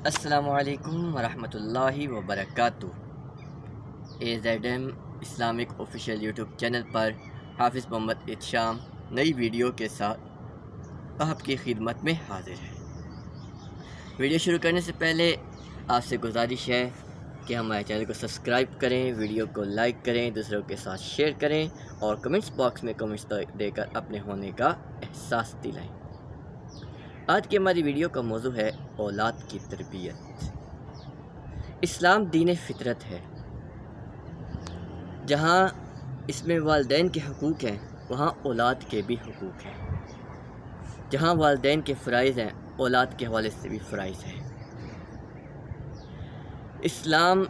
السلام علیکم ورحمۃ اللہ وبرکاتہ۔ AZM Islamic official YouTube channel پر حافظ محمد اتشام نئی ویڈیو کے ساتھ آپ کی خدمت میں حاضر ہے۔ ویڈیو شروع کرنے سے پہلے آپ سے گزارش ہے کہ ہمارے چینل کو سبسکرائب کریں، ویڈیو کو لائک کریں، دوسروں کے ساتھ شیئر کریں اور کمنٹس باکس میں کمنٹس دے کر اپنے ہونے کا احساس دلائیں۔ آج کی ہماری ویڈیو کا موضوع ہے اولاد کی تربیت۔ اسلام دین فطرت ہے، جہاں اس میں والدین کے حقوق ہیں وہاں اولاد کے بھی حقوق ہیں، جہاں والدین کے فرائض ہیں اولاد کے حوالے سے بھی فرائض ہیں۔ اسلام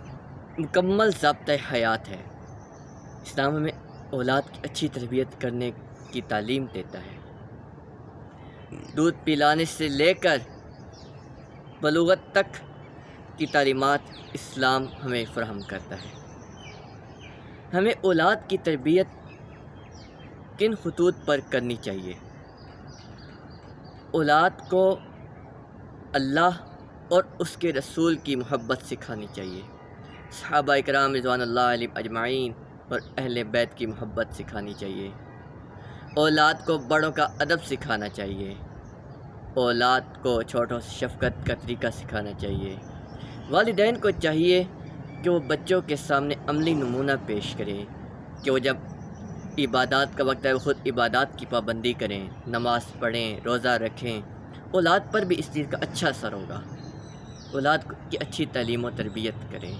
مکمل ضابطۂ حیات ہے۔ اسلام ہمیں اولاد کی اچھی تربیت کرنے کی تعلیم دیتا ہے۔ دودھ پلانے سے لے کر بلوغت تک کی تعلیمات اسلام ہمیں فراہم کرتا ہے۔ ہمیں اولاد کی تربیت کن خطوط پر کرنی چاہیے؟ اولاد کو اللہ اور اس کے رسول کی محبت سکھانی چاہیے، صحابہ کرام رضوان اللہ علیہم اجمعین اور اہل بیت کی محبت سکھانی چاہیے۔ اولاد کو بڑوں کا ادب سکھانا چاہیے، اولاد کو چھوٹوں سے شفقت کا طریقہ سکھانا چاہیے۔ والدین کو چاہیے کہ وہ بچوں کے سامنے عملی نمونہ پیش کریں، کہ وہ جب عبادات کا وقت ہے وہ خود عبادات کی پابندی کریں، نماز پڑھیں، روزہ رکھیں۔ اولاد پر بھی اس چیز کا اچھا اثر ہوگا۔ اولاد کی اچھی تعلیم و تربیت کریں،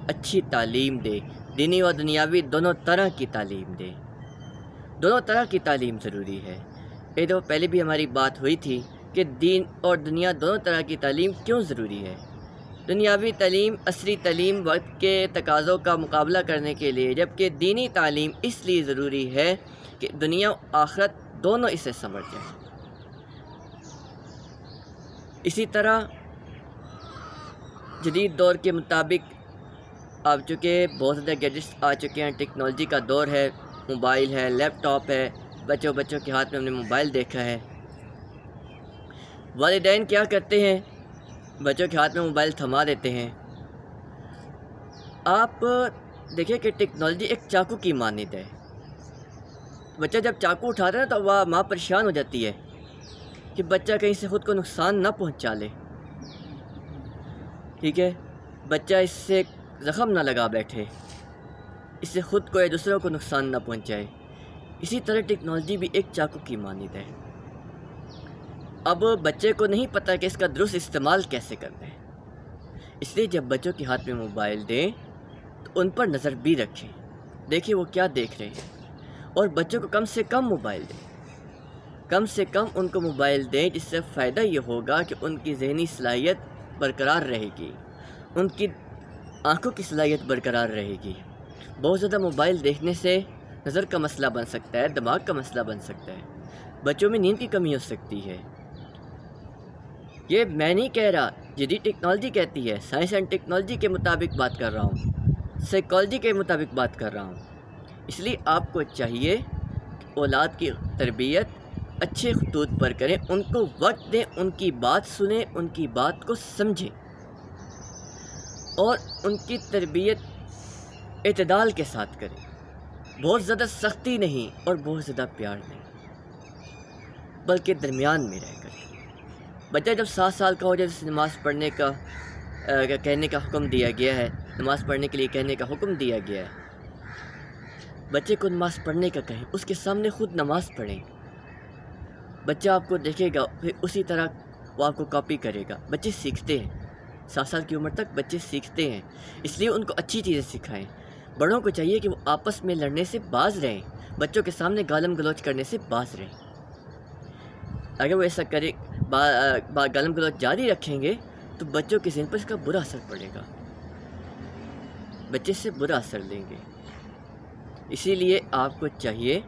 اچھی تعلیم دیں، دینی و دنیاوی دونوں طرح کی تعلیم دیں۔ دونوں طرح کی تعلیم ضروری ہے۔ یہ تو پہلے بھی ہماری بات ہوئی تھی کہ دین اور دنیا دونوں طرح کی تعلیم کیوں ضروری ہے۔ دنیاوی تعلیم عصری تعلیم وقت کے تقاضوں کا مقابلہ کرنے کے لیے، جبکہ دینی تعلیم اس لیے ضروری ہے کہ دنیا و آخرت دونوں اسے سمجھ جائیں۔ اسی طرح جدید دور کے مطابق اب چونکہ بہت زیادہ گیجٹس آ چکے ہیں، ٹیکنالوجی کا دور ہے، موبائل ہے، لیپ ٹاپ ہے، بچوں کے ہاتھ میں ہم نے موبائل دیکھا ہے۔ والدین کیا کرتے ہیں؟ بچوں کے ہاتھ میں موبائل تھما دیتے ہیں۔ آپ دیکھیں کہ ٹیکنالوجی ایک چاقو کی مانند ہے۔ بچہ جب چاقو اٹھاتا ہے تو وہ ماں پریشان ہو جاتی ہے کہ بچہ کہیں سے خود کو نقصان نہ پہنچا لے، ٹھیک ہے، بچہ اس سے زخم نہ لگا بیٹھے، اس سے خود کو یا دوسروں کو نقصان نہ پہنچائے۔ اسی طرح ٹیکنالوجی بھی ایک چاقو کی مانند ہے۔ اب بچے کو نہیں پتہ کہ اس کا درست استعمال کیسے کرنا ہے، اس لیے جب بچوں کے ہاتھ میں موبائل دیں تو ان پر نظر بھی رکھیں، دیکھیں وہ کیا دیکھ رہے ہیں، اور بچوں کو کم سے کم موبائل دیں، کم سے کم ان کو موبائل دیں، جس سے فائدہ یہ ہوگا کہ ان کی ذہنی صلاحیت برقرار رہے گی، ان کی آنکھوں کی صلاحیت برقرار رہے گی۔ بہت زیادہ موبائل دیکھنے سے نظر کا مسئلہ بن سکتا ہے، دماغ کا مسئلہ بن سکتا ہے، بچوں میں نیند کی کمی ہو سکتی ہے۔ یہ میں نہیں کہہ رہا، جدید ٹیکنالوجی کہتی ہے، سائنس اینڈ ٹیکنالوجی کے مطابق بات کر رہا ہوں، سائیکالوجی کے مطابق بات کر رہا ہوں۔ اس لیے آپ کو چاہیے کہ اولاد کی تربیت اچھے خطوط پر کریں، ان کو وقت دیں، ان کی بات سنیں، ان کی بات کو سمجھیں، اور ان کی تربیت اعتدال کے ساتھ کریں، بہت زیادہ سختی نہیں اور بہت زیادہ پیار نہیں، بلکہ درمیان میں رہ کر۔ بچہ جب 7 سال کا ہو جائے اسے نماز پڑھنے کا کہنے کا حکم دیا گیا ہے، نماز پڑھنے کے لیے کہنے کا حکم دیا گیا ہے۔ بچے کو نماز پڑھنے کا کہیں، اس کے سامنے خود نماز پڑھیں، بچہ آپ کو دیکھے گا، پھر اسی طرح وہ آپ کو کاپی کرے گا۔ بچے سیکھتے ہیں، 7 سال کی عمر تک بچے سیکھتے ہیں، اس لیے ان کو اچھی چیزیں سکھائیں۔ بڑوں کو چاہیے کہ وہ آپس میں لڑنے سے باز رہیں، بچوں کے سامنے گالم گلوچ کرنے سے باز رہیں۔ اگر وہ ایسا کرے، گالم گلوچ جاری رکھیں گے تو بچوں کے ذہن پر اس کا برا اثر پڑے گا، بچے سے برا اثر لیں گے۔ اسی لیے آپ کو چاہیے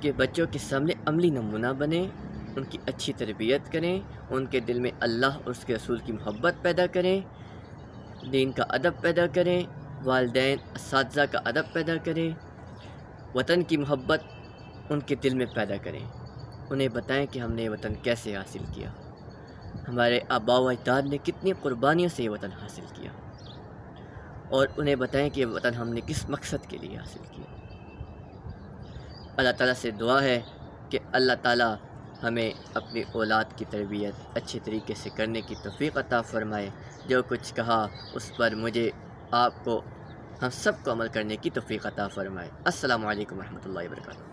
کہ بچوں کے سامنے عملی نمونہ بنیں، ان کی اچھی تربیت کریں، ان کے دل میں اللہ اور اس کے رسول کی محبت پیدا کریں، دین کا ادب پیدا کریں، والدین اساتذہ کا ادب پیدا کریں، وطن کی محبت ان کے دل میں پیدا کریں، انہیں بتائیں کہ ہم نے یہ وطن کیسے حاصل کیا۔ ہمارے آباء و اجداد نے کتنی قربانیوں سے یہ وطن حاصل کیا، اور انہیں بتائیں کہ یہ وطن ہم نے کس مقصد کے لیے حاصل کیا۔ اللہ تعالیٰ سے دعا ہے کہ اللہ تعالیٰ ہمیں اپنی اولاد کی تربیت اچھے طریقے سے کرنے کی توفیق عطا فرمائے۔ جو کچھ کہا اس پر مجھے، آپ کو، ہم سب کو عمل کرنے کی توفیق عطا فرمائے۔ السلام علیکم ورحمۃ اللہ وبرکاتہ۔